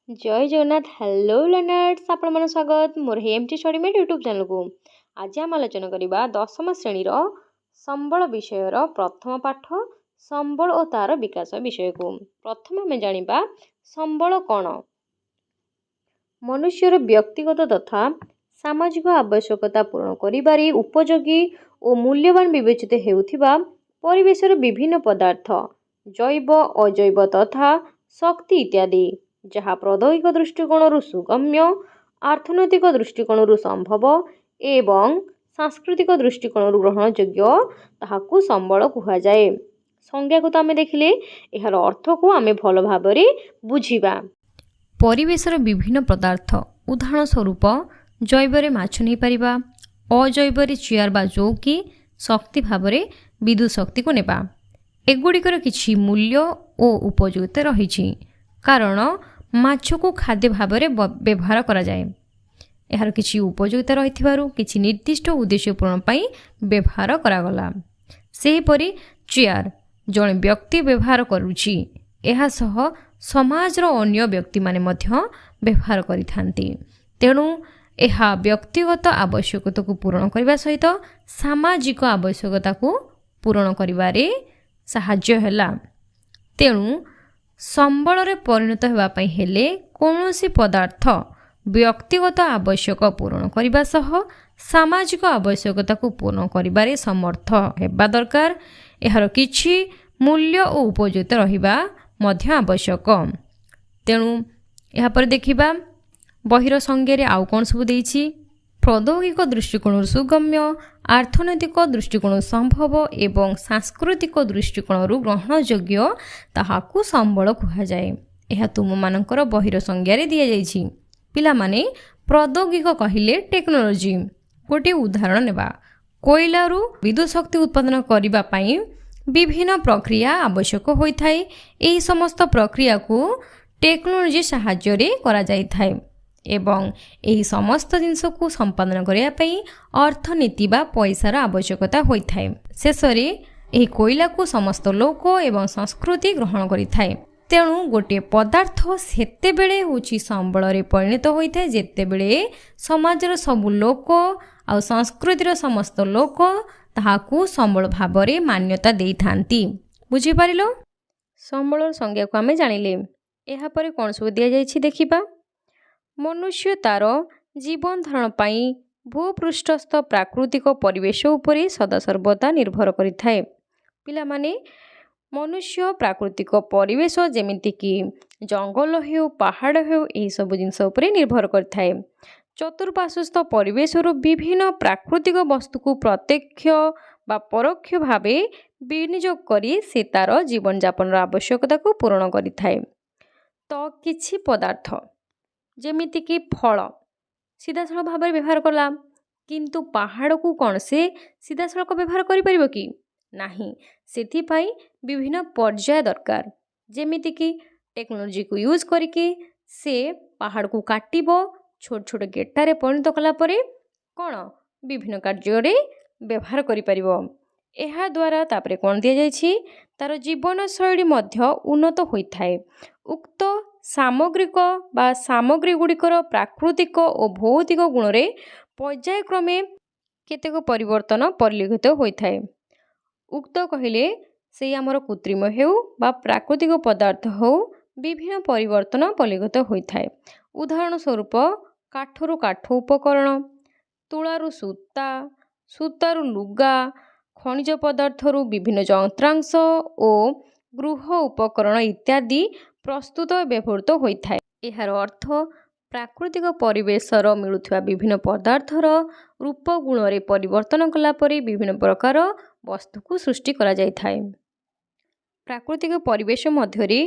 जय Jagannath hello learners आपण स्वागत मोर MT study mate YouTube channel को आज आम आलोचना करवा दशम श्रेणी संबल विषयर प्रथम पाठ संबल और तार विकास विषय को प्रथम आम जानिबा संबल कौन। मनुष्यर व्यक्तिगत तथा सामाजिक आवश्यकता पूर्ण करिबारे उपयोगी और मूल्यवान विवेचित हेउथिबा परिवेशर विभिन्न पदार्थ जैव अजैव तथा शक्ति इत्यादि जहाँ प्रौद्योगिक दृष्टिकोण सुगम्य आर्थनैतिक दृष्टिकोण संभव एवं सांस्कृतिक दृष्टिकोण ग्रहण योग्य ताहाकू संबल कुहाଯାଏ। संज्ञा को तो आम देखिले यार अर्थ को आम भल भाव बुझिबा। परिवेशर विभिन्न पदार्थ उदाहरण स्वरूप जैव माछ नहीं पारिबा, अजैव चेयर बा चौकी शक्ति भाव विद्युत शक्ति को नेबा। एगुड़िकर किछि मूल्य और उपयोगिता रही कारण माछ को खाद्य भाव व्यवहार करा जाए। यार किछि उपयोगिता रही किछि निर्दिष्ट उद्देश्य पूरण पाई व्यवहार करागला। सेहीपरि चेयर जड़े व्यक्ति व्यवहार करुछि एहा सह समाजर अन्य व्यक्ति माने मध्य व्यवहार करिथांती। तेणु एहा व्यक्तिगत आवश्यकता को पूरण करने सहित सामाजिक आवश्यकता को पूरण करिबारे साहाय्य हैला। तेणु संबल रे परिणत होगापाई हेले कौनसी पदार्थ व्यक्तिगत आवश्यक पूरण करने सह सामाजिक आवश्यकता को पूर्ण करिबारे समर्थ हेबा दरकार। एहार किछि मूल्य और उपयोगिता रहिबा मध्य आवश्यक। तेणु यहाँ पर देखिबा बहिर संज्ञा आउ कौन सब देइछि प्रौद्योगिक दृष्टिकोण सुगम्य आर्थनैतिक दृष्टिकोण संभव एवं सांस्कृतिक दृष्टिकोण ग्रहण योग्य ताहाकू संबल कुहाଯାଏ। यह तुम मानकर बहिर संज्ञा दिया जाइछि। पिला माने प्रौद्योगिक कहिले टेक्नोलोजी। गोटे उदाहरण नेबा कोयलारू विद्युत शक्ति उत्पादन करिबा पई विभिन्न प्रक्रिया आवश्यक होइथाय। एही समस्त प्रक्रिया को टेक्नोलोजी सहाय्य रे करा जाइथाय एवं एही समस्त जिनस को संपादन करने पई अर्थनीति बा पैसार आवश्यकता होइथाय। शेषरे एही कोयला को समस्त लोक एवं संस्कृति ग्रहण करिथाय। तेणु गोटे पदार्थ सेते बेले होछि संबल रे परिणत होइथाय जेतेबेले समाजर सब लोक आ संस्कृतिर समस्त लोक ताहाकू संबल भावरे मान्यता देइथांती। बुझी पारिलो। संबल संज्ञा को आमे जानिले। एहा परे कोन सब दिया जाइछि देखिबा। मनुष्य तार जीवन धारण पाई भूपृष्ठस्थ प्राकृतिक परिवेश उपरे सदासर्वदा निर्भर करिथाय। पिला माने मनुष्य प्राकृतिक परिवेश जेमिति कि जंगल हेउ पहाड़ हेउ एही सब जिनस उपरे निर्भर करिथाय। चतुर्पार्श्वस्थ परिवेश विभिन्न प्राकृतिक वस्तु को प्रत्यक्ष बा परोक्ष भावे विनियोग करी से तार जीवन यापन आवश्यकता को पूर्ण करिथाय। तो किछि पदार्थ जेमिति कि फल सीधासलख भाव व्यवहार कला किंतु पहाड़ को कौन से सीधासलख व्यवहार करिपरिबो कि नाही। सेथिपाई विभिन्न पर्याय दरकार जेमिति कि टेक्नोलोजी को यूज करके से पहाड़ को काटिबो छोट छोट गेटारे परिणत कला परे कौन विभिन्न कार्य व्यवहार करिपरिबो। एहा द्वारा तापरे कौन दिया जाइछि तार जीवन शैली मध्य उन्नत होइथाय। उक्त सामग्रिक बा सामग्री गुड़िकर प्राकृतिक और भौतिक गुण रे पर्यायक्रमे केतेक परिवर्तन परिलक्षित होइथाय। उक्त कहिले से आमर कृत्रिम हेउ बा प्राकृतिक पदार्थ हो विभिन्न परिवर्तन परिलक्षित होइथाय। उदाहरण स्वरूप काठरू काठ उपकरण, तुलारू सूता, सूतारू लुगा, खनिज पदार्थरू विभिन्न यंत्रांश और गृह उपकरण इत्यादि प्रस्तुत व्यवहृत होइथाय। एहार अर्थ प्राकृतिक परिवेशर मिलुथिबा विभिन्न पदार्थर रूप गुण रे परिवर्तन कला परे विभिन्न प्रकार वस्तु को सृष्टि करा जाइथाय। प्राकृतिक परिवेश मध्यरे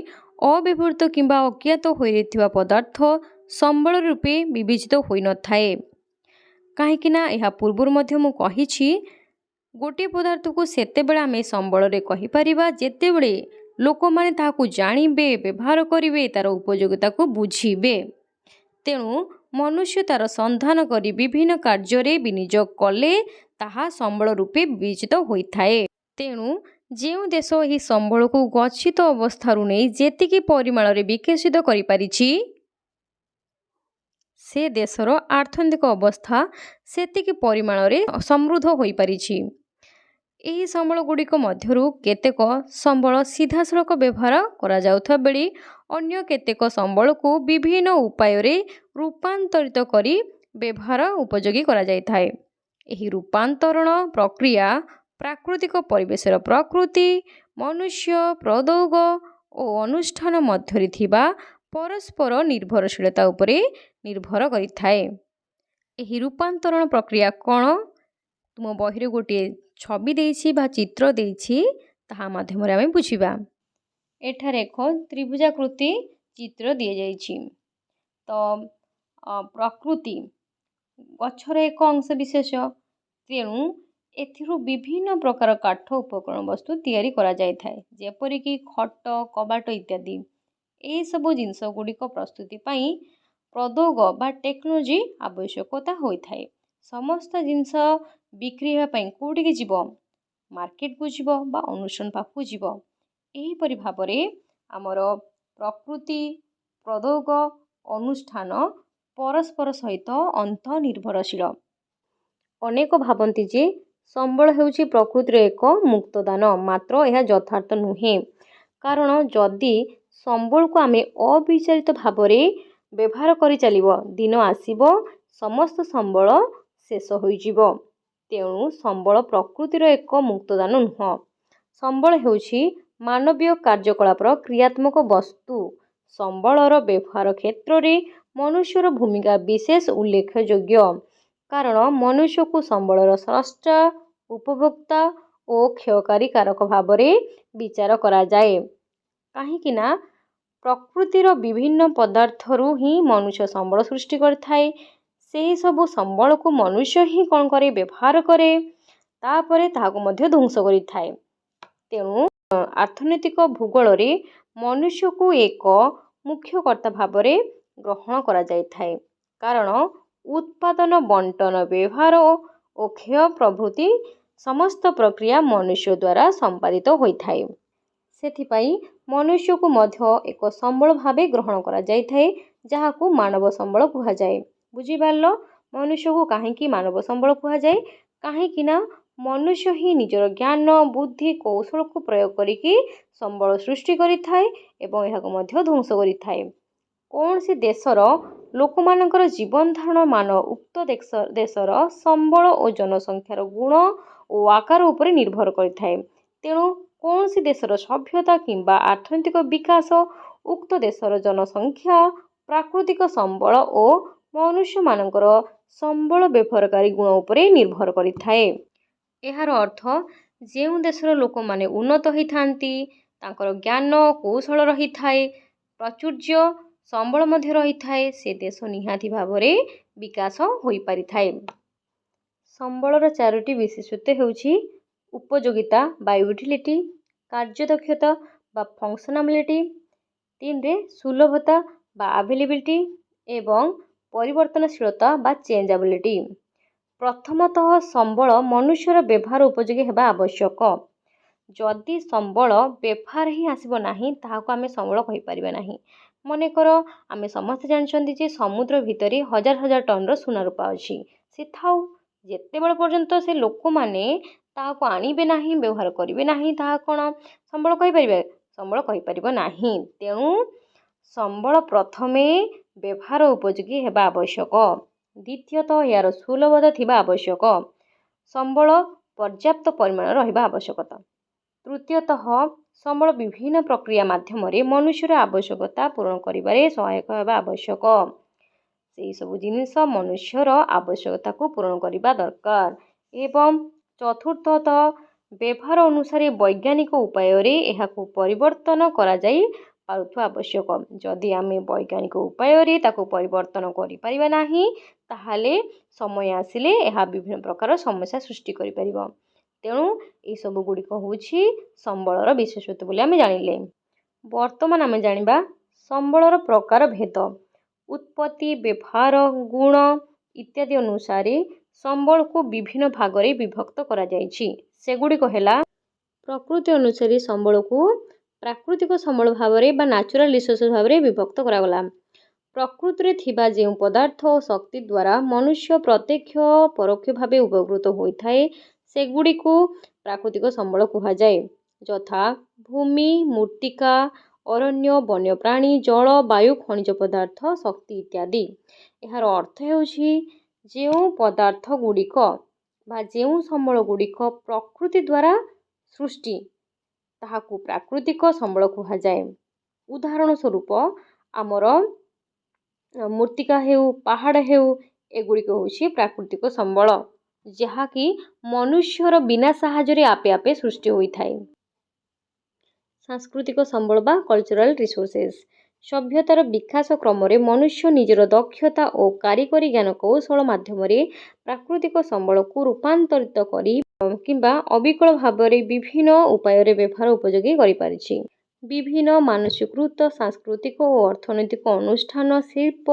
अव्यवहृत किंबा अज्ञात होई रहिथिबा पदार्थ संबल रूपे विवेचित होई न थाए। काहेकि ना एहा पूर्वर मध्य मु कहिछि गोटे पदार्थ को सेतेबेले आमे संबल रे कहि परिबा जेतेबेले लोक माने ताहाकू जानिबे व्यवहार करिवे तार उपयोगिता को बुझिबे। तेणु मनुष्य तार संधान करी विभिन्न कार्य विनियोग कले ताहा संबल रूपे विवेचित होइथाए। तेणु ଯେଉଁ ଦେଶ ଏହି ସମ୍ବଳକୁ ଗଚ୍ଛିତ ଅବସ୍ଥାରୁ ନେଇ ଯେତିକି ପରିମାଣରେ ବିକଶିତ କରିପାରିଛି ସେ ଦେଶର ଅର୍ଥନୈତିକ ଅବସ୍ଥା ସେତିକି ପରିମାଣରେ ସମୃଦ୍ଧ ହୋଇପାରିଛି। ଏହି ସମ୍ବଳ ଗୁଡ଼ିକ ମଧ୍ୟରୁ କେତେକ ସମ୍ବଳ ସିଧାସଳଖ ବ୍ୟବହାର କରାଯାଉଥିବା ବେଳେ ଅନ୍ୟ କେତେକ ସମ୍ବଳକୁ ବିଭିନ୍ନ ଉପାୟରେ ରୂପାନ୍ତରିତ କରି ବ୍ୟବହାର ଉପଯୋଗୀ କରାଯାଇଥାଏ। ଏହି ରୂପାନ୍ତରଣ ପ୍ରକ୍ରିୟା ପ୍ରାକୃତିକ ପରିବେଶର ପ୍ରକୃତି, ମନୁଷ୍ୟ, ପ୍ରଦୋଗ ଓ ଅନୁଷ୍ଠାନ ମଧ୍ୟରେ ଥିବା ପରସ୍ପର ନିର୍ଭରଶୀଳତା ଉପରେ ନିର୍ଭର କରିଥାଏ। ଏହି ରୂପାନ୍ତରଣ ପ୍ରକ୍ରିୟା କ'ଣ? ତୁମ ବହିରେ ଗୋଟିଏ ଛବି ଦେଇଛି ବା ଚିତ୍ର ଦେଇଛି, ତାହା ମାଧ୍ୟମରେ ଆମେ ବୁଝିବା। ଏଠାରେ ଏକ ତ୍ରିଭୁଜାକୃତି ଚିତ୍ର ଦିଆଯାଇଛି। ତ ପ୍ରକୃତି ଗଛର ଏକ ଅଂଶ ବିଶେଷ, ତେଣୁ ଏଥିରୁ ବିଭିନ୍ନ ପ୍ରକାର କାଠ ଉପକରଣ ବସ୍ତୁ ତିଆରି କରାଯାଇଥାଏ, ଯେପରିକି ଖଟ, କବାଟ ଇତ୍ୟାଦି। ଏହିସବୁ ଜିନିଷ ଗୁଡ଼ିକ ପ୍ରସ୍ତୁତି ପାଇଁ ପ୍ରଦୋଗ ବା ଟେକ୍ନୋଲୋଜି ଆବଶ୍ୟକତା ହୋଇଥାଏ। ସମସ୍ତ ଜିନିଷ ବିକ୍ରି ହେବା ପାଇଁ କେଉଁଠିକି ଯିବ? ମାର୍କେଟକୁ ଯିବ ବା ଅନୁଷ୍ଠାନ ପାଖକୁ ଯିବ। ଏହିପରି ଭାବରେ ଆମର ପ୍ରକୃତି, ପ୍ରଦୋଗ, ଅନୁଷ୍ଠାନ ପରସ୍ପର ସହିତ ଅନ୍ତଃନିର୍ଭରଶୀଳ। ଅନେକ ଭାବନ୍ତି ଯେ ସମ୍ବଳ ହେଉଛି ପ୍ରକୃତିର ଏକ ମୁକ୍ତଦାନ, ମାତ୍ର ଏହା ଯଥାର୍ଥ ନୁହେଁ। କାରଣ ଯଦି ସମ୍ବଳକୁ ଆମେ ଅବିଚାରିତ ଭାବରେ ବ୍ୟବହାର କରି ଚାଲିବ, ଦିନ ଆସିବ ସମସ୍ତ ସମ୍ବଳ ଶେଷ ହୋଇଯିବ। ତେଣୁ ସମ୍ବଳ ପ୍ରକୃତିର ଏକ ମୁକ୍ତଦାନ ନୁହଁ। ସମ୍ବଳ ହେଉଛି ମାନବୀୟ କାର୍ଯ୍ୟକଳାପର କ୍ରିୟାତ୍ମକ ବସ୍ତୁ। ସମ୍ବଳର ବ୍ୟବହାର କ୍ଷେତ୍ରରେ ମନୁଷ୍ୟର ଭୂମିକା ବିଶେଷ ଉଲ୍ଲେଖଯୋଗ୍ୟ। କାରଣ ମନୁଷ୍ୟକୁ ସମ୍ବଳର ସ୍ରଷ୍ଟା, ଉପଭୋକ୍ତା ଓ କ୍ଷୟକାରୀ କାରକ ଭାବରେ ବିଚାର କରାଯାଏ। କାହିଁକି ନା ପ୍ରକୃତିର ବିଭିନ୍ନ ପଦାର୍ଥରୁ ହିଁ ମନୁଷ୍ୟ ସମ୍ବଳ ସୃଷ୍ଟି କରିଥାଏ। ସେହି ସବୁ ସମ୍ବଳକୁ ମନୁଷ୍ୟ ହିଁ କ'ଣ କରେ? ବ୍ୟବହାର କରେ, ତାପରେ ତାହାକୁ ମଧ୍ୟ ଧ୍ୱଂସ କରିଥାଏ। ତେଣୁ ଅର୍ଥନୈତିକ ଭୂଗୋଳରେ ମନୁଷ୍ୟକୁ ଏକ ମୁଖ୍ୟ କର୍ତ୍ତା ଭାବରେ ଗ୍ରହଣ କରାଯାଇଥାଏ। କାରଣ ଉତ୍ପାଦନ, ବଣ୍ଟନ, ବ୍ୟବହାର ଓ କ୍ଷୟ ପ୍ରଭୃତି ସମସ୍ତ ପ୍ରକ୍ରିୟା ମନୁଷ୍ୟ ଦ୍ୱାରା ସମ୍ପାଦିତ ହୋଇଥାଏ। ସେଥିପାଇଁ ମନୁଷ୍ୟକୁ ମଧ୍ୟ ଏକ ସମ୍ବଳ ଭାବେ ଗ୍ରହଣ କରାଯାଇଥାଏ, ଯାହାକୁ ମାନବ ସମ୍ବଳ କୁହାଯାଏ। ବୁଝିପାରିଲ? ମନୁଷ୍ୟକୁ କାହିଁକି ମାନବ ସମ୍ବଳ କୁହାଯାଏ? କାହିଁକି ନା ମନୁଷ୍ୟ ହିଁ ନିଜର ଜ୍ଞାନ, ବୁଦ୍ଧି, କୌଶଳକୁ ପ୍ରୟୋଗ କରିକି ସମ୍ବଳ ସୃଷ୍ଟି କରିଥାଏ ଏବଂ ଏହାକୁ ମଧ୍ୟ ଧ୍ୱଂସ କରିଥାଏ। କୌଣସି ଦେଶର ଲୋକମାନଙ୍କର ଜୀବନ ଧାରଣ ମାନ ଉକ୍ତ ଦେଶର ସମ୍ବଳ ଓ ଜନସଂଖ୍ୟାର ଗୁଣ ଓ ଆକାର ଉପରେ ନିର୍ଭର କରିଥାଏ। ତେଣୁ କୌଣସି ଦେଶର ସଭ୍ୟତା କିମ୍ବା ଅର୍ଥନୈତିକ ବିକାଶ ଉକ୍ତ ଦେଶର ଜନସଂଖ୍ୟା, ପ୍ରାକୃତିକ ସମ୍ବଳ ଓ ମନୁଷ୍ୟମାନଙ୍କର ସମ୍ବଳ ବ୍ୟବହାରକାରୀ ଗୁଣ ଉପରେ ନିର୍ଭର କରିଥାଏ। ଏହାର ଅର୍ଥ ଯେଉଁ ଦେଶର ଲୋକମାନେ ଉନ୍ନତ ହୋଇଥାନ୍ତି, ତାଙ୍କର ଜ୍ଞାନ, କୌଶଳ ରହିଥାଏ, ପ୍ରାଚୁର୍ଯ୍ୟ, ସମ୍ବଳ ମଧ୍ୟ ରହିଥାଏ, ସେ ଦେଶ ନିହାତି ଭାବରେ ବିକାଶ ହୋଇପାରିଥାଏ। ସମ୍ବଳର 4ଟି ବିଶେଷତ୍ୱ ହେଉଛି ଉପଯୋଗିତା ବା ୟୁଟିଲିଟି, କାର୍ଯ୍ୟଦକ୍ଷତା ବା ଫଙ୍କସନାଲିଟି, 3ରେ ସୁଲଭତା ବା ଆଭେଲେବିଲିଟି ଏବଂ ପରିବର୍ତ୍ତନଶୀଳତା ବା ଚେଞ୍ଜଆବିଲିଟି। ପ୍ରଥମତଃ ସମ୍ବଳ ମନୁଷ୍ୟର ବ୍ୟବହାର ଉପଯୋଗୀ ହେବା ଆବଶ୍ୟକ। ଯଦି ସମ୍ବଳ ବ୍ୟବହାର ହିଁ ଆସିବ ନାହିଁ, ତାହାକୁ ଆମେ ସମ୍ବଳ କହିପାରିବା ନାହିଁ। ମନେକର ଆମେ ସମସ୍ତେ ଜାଣିଛନ୍ତି ଯେ ସମୁଦ୍ର ଭିତରେ ହଜାର ହଜାର ଟନ୍ର ସୁନାରୂପା ଅଛି। ସେ ଥାଉ, ଯେତେବେଳେ ପର୍ଯ୍ୟନ୍ତ ସେ ଲୋକମାନେ ତାହାକୁ ଆଣିବେ ନାହିଁ, ବ୍ୟବହାର କରିବେ ନାହିଁ, ତାହା କ'ଣ ସମ୍ବଳ କହିପାରିବେ? ସମ୍ବଳ କହିପାରିବ ନାହିଁ। ତେଣୁ ସମ୍ବଳ ପ୍ରଥମେ ବ୍ୟବହାର ଉପଯୋଗୀ ହେବା ଆବଶ୍ୟକ। ଦ୍ୱିତୀୟତଃ ଏହାର ସୁଲଭତା ଥିବା ଆବଶ୍ୟକ। ସମ୍ବଳ ପର୍ଯ୍ୟାପ୍ତ ପରିମାଣର ରହିବା ଆବଶ୍ୟକତା। ତୃତୀୟତଃ ସମ୍ବଳ ବିଭିନ୍ନ ପ୍ରକ୍ରିୟା ମାଧ୍ୟମରେ ମନୁଷ୍ୟର ଆବଶ୍ୟକତା ପୂରଣ କରିବାରେ ସହାୟକ ହେବା ଆବଶ୍ୟକ। ସେହିସବୁ ଜିନିଷ ମନୁଷ୍ୟର ଆବଶ୍ୟକତାକୁ ପୂରଣ କରିବା ଦରକାର। ଏବଂ ଚତୁର୍ଥତଃ ବ୍ୟବହାର ଅନୁସାରେ ବୈଜ୍ଞାନିକ ଉପାୟରେ ଏହାକୁ ପରିବର୍ତ୍ତନ କରାଯାଇ ପାରୁଥିବା ଆବଶ୍ୟକ। ଯଦି ଆମେ ବୈଜ୍ଞାନିକ ଉପାୟରେ ତାକୁ ପରିବର୍ତ୍ତନ କରିପାରିବା ନାହିଁ, ତାହେଲେ ସମୟ ଆସିଲେ ଏହା ବିଭିନ୍ନ ପ୍ରକାର ସମସ୍ୟା ସୃଷ୍ଟି କରିପାରିବ। ତେଣୁ ଏସବୁ ଗୁଡ଼ିକ ହେଉଛି ସମ୍ବଳର ବିଶେଷତ୍ୱ ବୋଲି ଆମେ ଜାଣିଲେ। ବର୍ତ୍ତମାନ ଆମେ ଜାଣିବା ସମ୍ବଳର ପ୍ରକାର ଭେଦ। ଉତ୍ପତ୍ତି, ବ୍ୟବହାର, ଗୁଣ ଇତ୍ୟାଦି ଅନୁସାରେ ସମ୍ବଳକୁ ବିଭିନ୍ନ ଭାଗରେ ବିଭକ୍ତ କରାଯାଇଛି। ସେଗୁଡ଼ିକ ହେଲା ପ୍ରକୃତି ଅନୁସାରେ ସମ୍ବଳକୁ ପ୍ରାକୃତିକ ସମ୍ବଳ ଭାବରେ ବା ନ୍ୟାଚୁରାଲ ରିସୋର୍ସ ଭାବରେ ବିଭକ୍ତ କରାଗଲା। ପ୍ରକୃତିରେ ଥିବା ଯେଉଁ ପଦାର୍ଥ ଓ ଶକ୍ତି ଦ୍ୱାରା ମନୁଷ୍ୟ ପ୍ରତ୍ୟକ୍ଷ ପରୋକ୍ଷ ଭାବେ ଉପକୃତ ହୋଇଥାଏ ସେଗୁଡ଼ିକୁ ପ୍ରାକୃତିକ ସମ୍ବଳ କୁହାଯାଏ। ଯଥା ଭୂମି, ମୃତ୍ତିକା, ଅରଣ୍ୟ, ବନ୍ୟପ୍ରାଣୀ, ଜଳ, ବାୟୁ, ଖଣିଜ ପଦାର୍ଥ, ଶକ୍ତି ଇତ୍ୟାଦି। ଏହାର ଅର୍ଥ ହେଉଛି ଯେଉଁ ପଦାର୍ଥ ଗୁଡ଼ିକ ବା ଯେଉଁ ସମ୍ବଳ ଗୁଡ଼ିକ ପ୍ରକୃତି ଦ୍ୱାରା ସୃଷ୍ଟି ତାହାକୁ ପ୍ରାକୃତିକ ସମ୍ବଳ କୁହାଯାଏ। ଉଦାହରଣ ସ୍ୱରୂପ ଆମର ମୃତ୍ତିକା ହେଉ, ପାହାଡ଼ ହେଉ, ଏଗୁଡ଼ିକ ହେଉଛି ପ୍ରାକୃତିକ ସମ୍ବଳ ଯାହାକି ମନୁଷ୍ୟର ବିନା ସାହାଯ୍ୟରେ ଆପେ ଆପେ ସୃଷ୍ଟି ହୋଇଥାଏ। ସାଂସ୍କୃତିକ ସମ୍ବଳ ବା କଲଚରାଲ ରିସୋର୍ସେସ୍। ସଭ୍ୟତାର ବିକାଶ କ୍ରମରେ ମନୁଷ୍ୟ ନିଜର ଦକ୍ଷତା ଓ କାରିଗରୀ ଜ୍ଞାନ କୌଶଳ ମାଧ୍ୟମରେ ପ୍ରାକୃତିକ ସମ୍ବଳକୁ ରୂପାନ୍ତରିତ କରି କିମ୍ବା ଅବିକଳ ଭାବରେ ବିଭିନ୍ନ ଉପାୟରେ ବ୍ୟବହାର ଉପଯୋଗୀ କରିପାରିଛି। ବିଭିନ୍ନ ମାନୁଷୀକୃତ ସାଂସ୍କୃତିକ ଓ ଅର୍ଥନୈତିକ ଅନୁଷ୍ଠାନ, ଶିଳ୍ପ,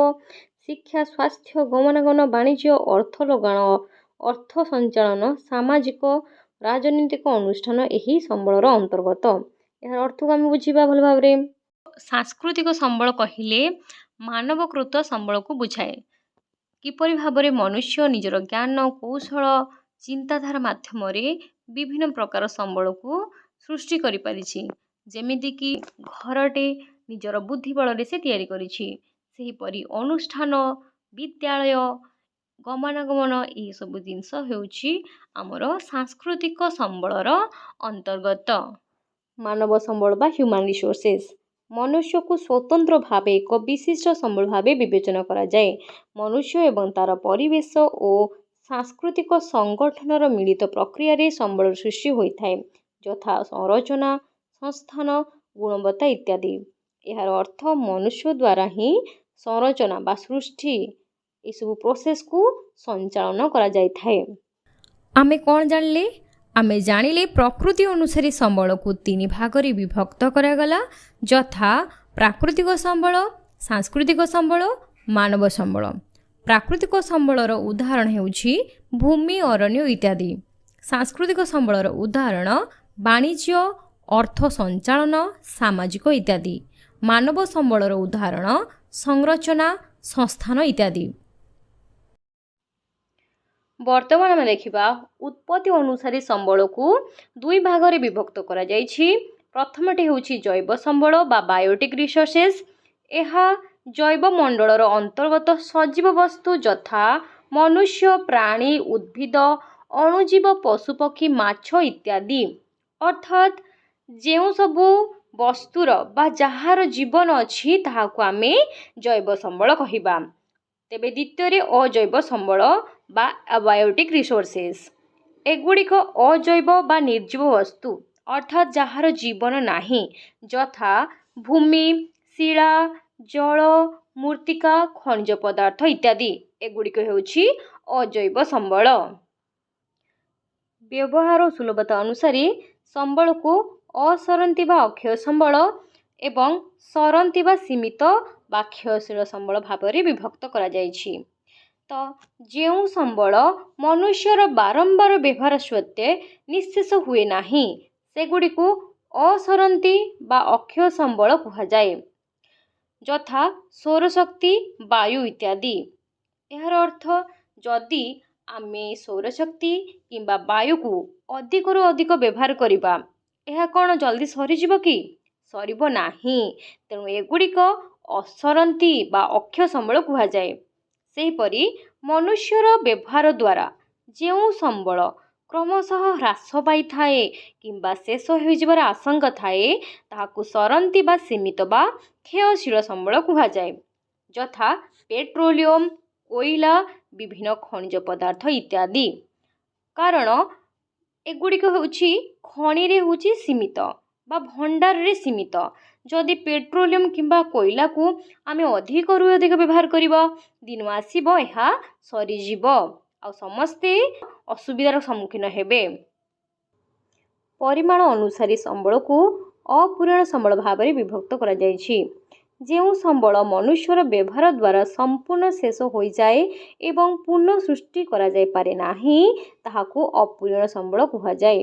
ଶିକ୍ଷା, ସ୍ୱାସ୍ଥ୍ୟ, ଗମନାଗମନ, ବାଣିଜ୍ୟ, ଅର୍ଥ ଲଗାଣ, ଅର୍ଥ ସଞ୍ଚାଳନ, ସାମାଜିକ ରାଜନୈତିକ ଅନୁଷ୍ଠାନ ଏହି ସମ୍ବଳର ଅନ୍ତର୍ଗତ। ଏହାର ଅର୍ଥକୁ ଆମେ ବୁଝିବା ଭଲ ଭାବରେ। ସାଂସ୍କୃତିକ ସମ୍ବଳ କହିଲେ ମାନବକୃତ ସମ୍ବଳକୁ ବୁଝାଏ। କିପରି ଭାବରେ ମନୁଷ୍ୟ ନିଜର ଜ୍ଞାନ, କୌଶଳ, ଚିନ୍ତାଧାରା ମାଧ୍ୟମରେ ବିଭିନ୍ନ ପ୍ରକାର ସମ୍ବଳକୁ ସୃଷ୍ଟି କରିପାରିଛି। ଯେମିତିକି ଘରଟେ ନିଜର ବୁଦ୍ଧି ବଳରେ ସେ ତିଆରି କରିଛି। ସେହିପରି ଅନୁଷ୍ଠାନ, ବିଦ୍ୟାଳୟ, ଗମନାଗମନ ଏହିସବୁ ଜିନିଷ ହେଉଛି ଆମର ସାଂସ୍କୃତିକ ସମ୍ବଳର ଅନ୍ତର୍ଗତ। ମାନବ ସମ୍ବଳ ବା ହ୍ୟୁମାନ୍ ରିସୋର୍ସେସ୍। ମନୁଷ୍ୟକୁ ସ୍ୱତନ୍ତ୍ର ଭାବେ ଏକ ବିଶିଷ୍ଟ ସମ୍ବଳ ଭାବେ ବିବେଚନା କରାଯାଏ। ମନୁଷ୍ୟ ଏବଂ ତା'ର ପରିବେଶ ଓ ସାଂସ୍କୃତିକ ସଂଗଠନର ମିଳିତ ପ୍ରକ୍ରିୟାରେ ସମ୍ବଳର ସୃଷ୍ଟି ହୋଇଥାଏ। ଯଥା ସଂରଚନା, ସଂସ୍ଥାନ, ଗୁଣବତ୍ତା ଇତ୍ୟାଦି। ଏହାର ଅର୍ଥ ମନୁଷ୍ୟ ଦ୍ୱାରା ହିଁ ସଂରଚନା ବା ସୃଷ୍ଟି ଏସବୁ ପ୍ରୋସେସ୍କୁ ସଞ୍ଚାଳନ କରାଯାଇଥାଏ। ଆମେ କ'ଣ ଜାଣିଲେ? ଆମେ ଜାଣିଲେ ପ୍ରକୃତି ଅନୁସାରେ ସମ୍ବଳକୁ 3 ଭାଗରେ ବିଭକ୍ତ କରାଗଲା, ଯଥା ପ୍ରାକୃତିକ ସମ୍ବଳ, ସାଂସ୍କୃତିକ ସମ୍ବଳ, ମାନବ ସମ୍ବଳ। ପ୍ରାକୃତିକ ସମ୍ବଳର ଉଦାହରଣ ହେଉଛି ଭୂମି, ଅରଣ୍ୟ ଇତ୍ୟାଦି। ସାଂସ୍କୃତିକ ସମ୍ବଳର ଉଦାହରଣ ବାଣିଜ୍ୟ, ଅର୍ଥ ସଞ୍ଚାଳନ, ସାମାଜିକ ଇତ୍ୟାଦି। ମାନବ ସମ୍ବଳର ଉଦାହରଣ ସଂରଚନା, ସଂସ୍ଥାନ ଇତ୍ୟାଦି। ବର୍ତ୍ତମାନ ଆମେ ଦେଖିବା ଉତ୍ପତ୍ତି ଅନୁସାରେ ସମ୍ବଳକୁ 2 ଭାଗରେ ବିଭକ୍ତ କରାଯାଇଛି। ପ୍ରଥମଟି ହେଉଛି ଜୈବ ସମ୍ବଳ ବା ବାୟୋଟିକ୍ ରିସୋର୍ସେସ୍। ଏହା ଜୈବମଣ୍ଡଳର ଅନ୍ତର୍ଗତ ସଜୀବ ବସ୍ତୁ ଯଥା ମନୁଷ୍ୟ, ପ୍ରାଣୀ, ଉଦ୍ଭିଦ, ଅଣୁଜୀବ, ପଶୁପକ୍ଷୀ, ମାଛ ଇତ୍ୟାଦି। ଅର୍ଥାତ୍ ଯେଉଁ ସବୁ ବସ୍ତୁର ବା ଯାହାର ଜୀବନ ଅଛି ତାହାକୁ ଆମେ ଜୈବ ସମ୍ବଳ କହିବା। ତେବେ ଦ୍ୱିତୀୟରେ ଅଜୈବ ସମ୍ବଳ ବା ଆବାୟୋଟିକ୍ ରିସୋର୍ସେସ୍। ଏଗୁଡ଼ିକ ଅଜୈବ ବା ନିର୍ଜୀବ ବସ୍ତୁ ଅର୍ଥାତ୍ ଯାହାର ଜୀବନ ନାହିଁ ଯଥା ଭୂମି, ଶିଳା, ଜଳ, ମୃତ୍ତିକା, ଖଣିଜ ପଦାର୍ଥ ଇତ୍ୟାଦି। ଏଗୁଡ଼ିକ ହେଉଛି ଅଜୈବ ସମ୍ବଳ। ବ୍ୟବହାର ଓ ସୁଲଭତା ଅନୁସାରେ ସମ୍ବଳକୁ ଅସରନ୍ତି ବା ଅକ୍ଷୟ ସମ୍ବଳ ଏବଂ ସରନ୍ତି ବା ସୀମିତ ବା କ୍ଷୟଶୀଳ ସମ୍ବଳ ଭାବରେ ବିଭକ୍ତ କରାଯାଇଛି। ତ ଯେଉଁ ସମ୍ବଳ ମନୁଷ୍ୟର ବାରମ୍ବାର ବ୍ୟବହାର ସତ୍ତ୍ୱେ ନିଃଶେଷ ହୁଏ ନାହିଁ ସେଗୁଡ଼ିକୁ ଅସରନ୍ତି ବା ଅକ୍ଷୟ ସମ୍ବଳ କୁହାଯାଏ। ଯଥା ସୌରଶକ୍ତି, ବାୟୁ ଇତ୍ୟାଦି। ଏହାର ଅର୍ଥ ଯଦି ଆମେ ସୌରଶକ୍ତି କିମ୍ବା ବାୟୁକୁ ଅଧିକରୁ ଅଧିକ ବ୍ୟବହାର କରିବା ଏହା କ'ଣ ଜଲ୍ଦି ସରିଯିବ କି? ସରିବ ନାହିଁ। ତେଣୁ ଏଗୁଡ଼ିକ ଅସରନ୍ତି ବା ଅକ୍ଷୟ ସମ୍ବଳ କୁହାଯାଏ। ସେହିପରି ମନୁଷ୍ୟର ବ୍ୟବହାର ଦ୍ୱାରା ଯେଉଁ ସମ୍ବଳ କ୍ରମଶଃ ହ୍ରାସ ପାଇଥାଏ କିମ୍ବା ଶେଷ ହୋଇଯିବାର ଆଶଙ୍କା ଥାଏ ତାହାକୁ ସରନ୍ତି ବା ସୀମିତ ବା କ୍ଷୟଶୀଳ ସମ୍ବଳ କୁହାଯାଏ। ଯଥା ପେଟ୍ରୋଲିୟମ, କୋଇଲା, ବିଭିନ୍ନ ଖଣିଜ ପଦାର୍ଥ ଇତ୍ୟାଦି। କାରଣ ଏଗୁଡ଼ିକ ହେଉଛି ଖଣିରେ ହେଉଛି ସୀମିତ ବା ଭଣ୍ଡାରରେ ସୀମିତ। ଯଦି ପେଟ୍ରୋଲିୟମ କିମ୍ବା କୋଇଲାକୁ ଆମେ ଅଧିକରୁ ଅଧିକ ବ୍ୟବହାର କରିବା ଦିନ ଆସିବ ଏହା ସରିଯିବ ଆଉ ସମସ୍ତେ ଅସୁବିଧାର ସମ୍ମୁଖୀନ ହେବେ। ପରିମାଣ ଅନୁସାରେ ସମ୍ବଳକୁ ଅପୂରଣ ସମ୍ବଳ ଭାବରେ ବିଭକ୍ତ କରାଯାଇଛି। ଯେଉଁ ସମ୍ବଳ ମନୁଷ୍ୟର ବ୍ୟବହାର ଦ୍ୱାରା ସମ୍ପୂର୍ଣ୍ଣ ଶେଷ ହୋଇଯାଏ ଏବଂ ପୁନଃ ସୃଷ୍ଟି କରାଯାଇପାରେ ନାହିଁ ତାହାକୁ ଅପୂରଣ ସମ୍ବଳ କୁହାଯାଏ।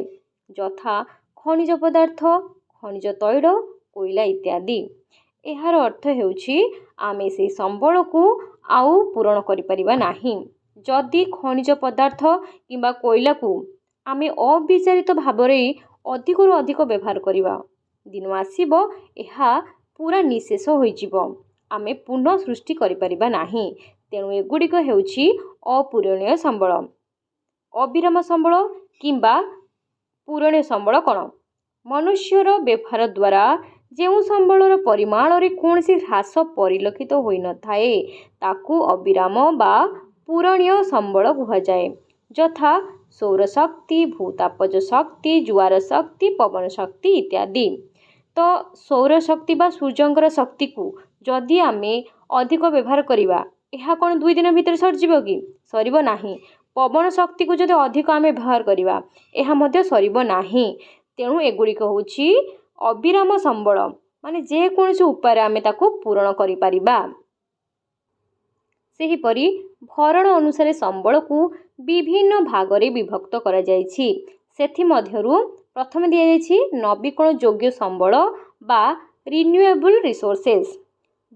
ଯଥା ଖଣିଜ ପଦାର୍ଥ, ଖଣିଜ ତୈଳ, କୋଇଲା ଇତ୍ୟାଦି। ଏହାର ଅର୍ଥ ହେଉଛି ଆମେ ସେହି ସମ୍ବଳକୁ ଆଉ ପୂରଣ କରିପାରିବା ନାହିଁ। ଯଦି ଖଣିଜ ପଦାର୍ଥ କିମ୍ବା କୋଇଲାକୁ ଆମେ ଅବିଚାରିତ ଭାବରେ ଅଧିକରୁ ଅଧିକ ବ୍ୟବହାର କରିବା, ଦିନ ଆସିବ ଏହା ପୁରା ନିଃଶେଷ ହୋଇଯିବ। ଆମେ ପୁନଃ ସୃଷ୍ଟି କରିପାରିବା ନାହିଁ। ତେଣୁ ଏଗୁଡ଼ିକ ହେଉଛି ଅପୂରଣୀୟ ସମ୍ବଳ। ଅବିରାମ ସମ୍ବଳ କିମ୍ବା ପୂରଣୀୟ ସମ୍ବଳ କ'ଣ? ମନୁଷ୍ୟର ବ୍ୟବହାର ଦ୍ୱାରା ଯେଉଁ ସମ୍ବଳର ପରିମାଣରେ କୌଣସି ହ୍ରାସ ପରିଲକ୍ଷିତ ହୋଇନଥାଏ ତାକୁ ଅବିରାମ ବା ପୂରଣୀୟ ସମ୍ବଳ କୁହାଯାଏ। ଯଥା ସୌରଶକ୍ତି, ଭୂତାପଜ ଶକ୍ତି, ଜୁଆର ଶକ୍ତି, ପବନ ଶକ୍ତି ଇତ୍ୟାଦି। ତ ସୌରଶକ୍ତି ବା ସୂର୍ଯ୍ୟଙ୍କର ଶକ୍ତିକୁ ଯଦି ଆମେ ଅଧିକ ବ୍ୟବହାର କରିବା, ଏହା କ'ଣ 2 ଦିନ ଭିତରେ ସରିଯିବ କି? ସରିବ ନାହିଁ। ପବନ ଶକ୍ତିକୁ ଯଦି ଅଧିକ ଆମେ ବ୍ୟବହାର କରିବା, ଏହା ମଧ୍ୟ ସରିବ ନାହିଁ। ତେଣୁ ଏଗୁଡ଼ିକ ହେଉଛି ଅବିରାମ ସମ୍ବଳ, ମାନେ ଯେକୌଣସି ଉପାୟରେ ଆମେ ତାକୁ ପୂରଣ କରିପାରିବା। ସେହିପରି ଭରଣ ଅନୁସାରେ ସମ୍ବଳକୁ ବିଭିନ୍ନ ଭାଗରେ ବିଭକ୍ତ କରାଯାଇଛି। ସେଥିମଧ୍ୟରୁ ପ୍ରଥମେ ଦିଆଯାଇଛି ନବୀକରଣ ଯୋଗ୍ୟ ସମ୍ବଳ ବା ରିନ୍ୟୁଏବଲ୍ ରିସୋର୍ସେସ୍।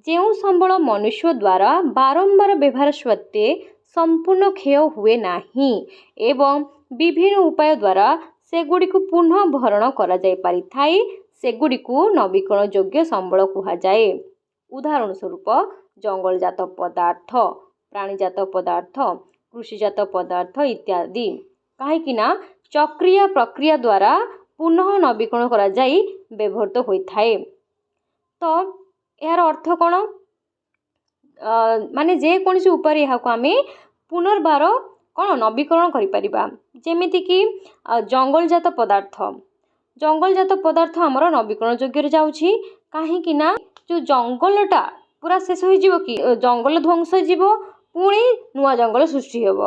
ଯେଉଁ ସମ୍ବଳ ମନୁଷ୍ୟ ଦ୍ୱାରା ବାରମ୍ବାର ବ୍ୟବହାର ସତ୍ତ୍ୱେ ସମ୍ପୂର୍ଣ୍ଣ କ୍ଷୟ ହୁଏ ନାହିଁ ଏବଂ ବିଭିନ୍ନ ଉପାୟ ଦ୍ୱାରା ସେଗୁଡ଼ିକୁ ପୁନଃ ଭରଣ କରାଯାଇପାରିଥାଏ, ସେଗୁଡ଼ିକୁ ନବୀକରଣ ଯୋଗ୍ୟ ସମ୍ବଳ କୁହାଯାଏ। ଉଦାହରଣ ସ୍ୱରୂପ ଜଙ୍ଗଲଜାତ ପଦାର୍ଥ, ପ୍ରାଣୀଜାତ ପଦାର୍ଥ, କୃଷିଜାତ ପଦାର୍ଥ ଇତ୍ୟାଦି। କାହିଁକି ନା ଚକ୍ରୀୟ ପ୍ରକ୍ରିୟା ଦ୍ୱାରା ପୁନଃ ନବୀକରଣ କରାଯାଇ ବ୍ୟବହୃତ ହୋଇଥାଏ। ତ ଏହାର ଅର୍ଥ କ'ଣ? ମାନେ ଯେକୌଣସି ଉପାୟରେ ଏହାକୁ ଆମେ ପୁନର୍ବାର କ'ଣ ନବୀକରଣ କରିପାରିବା। ଯେମିତିକି ଜଙ୍ଗଲଜାତ ପଦାର୍ଥ। ଜଙ୍ଗଲଜାତ ପଦାର୍ଥ ଆମର ନବୀକରଣ ଯୋଗ୍ୟରେ ଯାଉଛି। କାହିଁକି ନା ଯେଉଁ ଜଙ୍ଗଲଟା ପୁରା ଶେଷ ହୋଇଯିବ କି? ଜଙ୍ଗଲ ଧ୍ୱଂସ ଯିବ, ପୁଣି ନୂଆ ଜଙ୍ଗଲ ସୃଷ୍ଟି ହେବ।